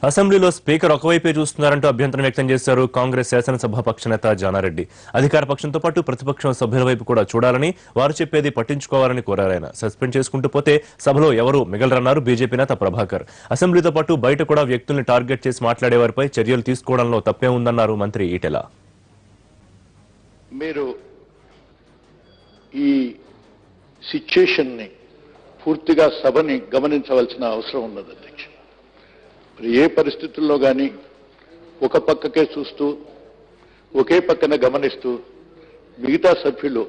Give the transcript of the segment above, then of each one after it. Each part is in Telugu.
అసెంబ్లీలో స్పీకర్ ఒకవైపే చూస్తున్నారంటూ అభ్యంతరం వ్యక్తం చేశారు కాంగ్రెస్ శాసనసభాపక్ష నేత జానారెడ్డి. అధికార పక్షంతో పాటు ప్రతిపక్షం సభ్యుల వైపు కూడా చూడాలని, వారు చెప్పేది పట్టించుకోవాలని కోరారు. ఆయన సస్పెండ్ చేసుకుంటూ పోతే సభలో ఎవరూ మిగలరన్నారు బీజేపీ నేత ప్రభాకర్. అసెంబ్లీతో పాటు బయట కూడా వ్యక్తుల్ని టార్గెట్ చేసి మాట్లాడేవారిపై చర్యలు తీసుకోవడంలో తప్పే ఉందన్నారు మంత్రి ఈటెల. మీరు ఈ సిచ్యుయేషన్ ని పూర్తిగా సభని గమనించవలసిన అవసరం ఉన్నది అధ్యక్ష. ఏ పరిస్థితుల్లో కానీ ఒక పక్కకే చూస్తూ ఒకే పక్కన గమనిస్తూ మిగతా సభ్యులు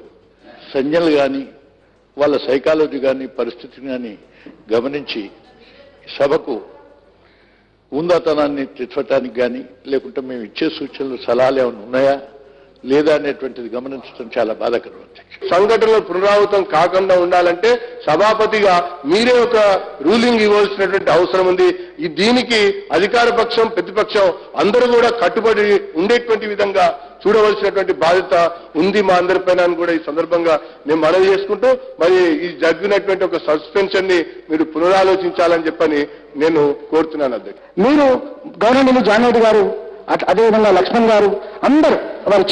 సంజ్ఞలు కానీ వాళ్ళ సైకాలజీ కానీ పరిస్థితిని కానీ గమనించి సభకు ఉందాతనాన్ని తెచ్చటానికి కానీ లేకుంటే మేము ఇచ్చే సూచనలు సలహాలు ఏమైనా ఉన్నాయా లేదా అనేటువంటిది గమనించడం చాలా బాధాకరం. సంఘటనలు పునరావృతం కాకుండా ఉండాలంటే సభాపతిగా మీరే ఒక రూలింగ్ ఇవ్వాల్సినటువంటి అవసరం ఉంది. దీనికి అధికార పక్షం ప్రతిపక్షం అందరూ కూడా కట్టుబడి ఉండేటువంటి విధంగా చూడవలసినటువంటి బాధ్యత ఉంది మా అందరిపైన కూడా ఈ సందర్భంగా మేము మనవి చేసుకుంటూ మరి ఈ జరిగినటువంటి ఒక సస్పెన్షన్ ని మీరు పునరాలోచించాలని చెప్పని నేను కోరుతున్నాను అధ్యక్ష. మీరు గవర్నమెంట్ జానారెడ్డి గారు అదేవిధంగా లక్ష్మణ్ గారు అందరూ వారు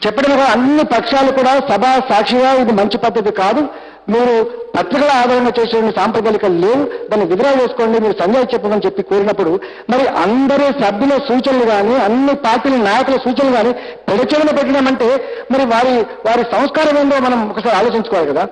చెప్పడం కూడా అన్ని పక్షాలు కూడా సభ సాక్షిగా ఇది మంచి పద్ధతి కాదు, మీరు పత్రికల ఆధారంగా చేసే సాంప్రదాయాలు లేవు, దాన్ని విత్డ్రా చేసుకోండి, మీరు సంజయ్ చెప్పమని చెప్పి కోరినప్పుడు మరి అందరూ సభ్యుల సూచనలు కానీ అన్ని పార్టీల నాయకుల సూచనలు కానీ పెడచెవిన పెట్టినామంటే మరి వారి సంస్కారం ఏందో మనం ఒకసారి ఆలోచించుకోవాలి కదా.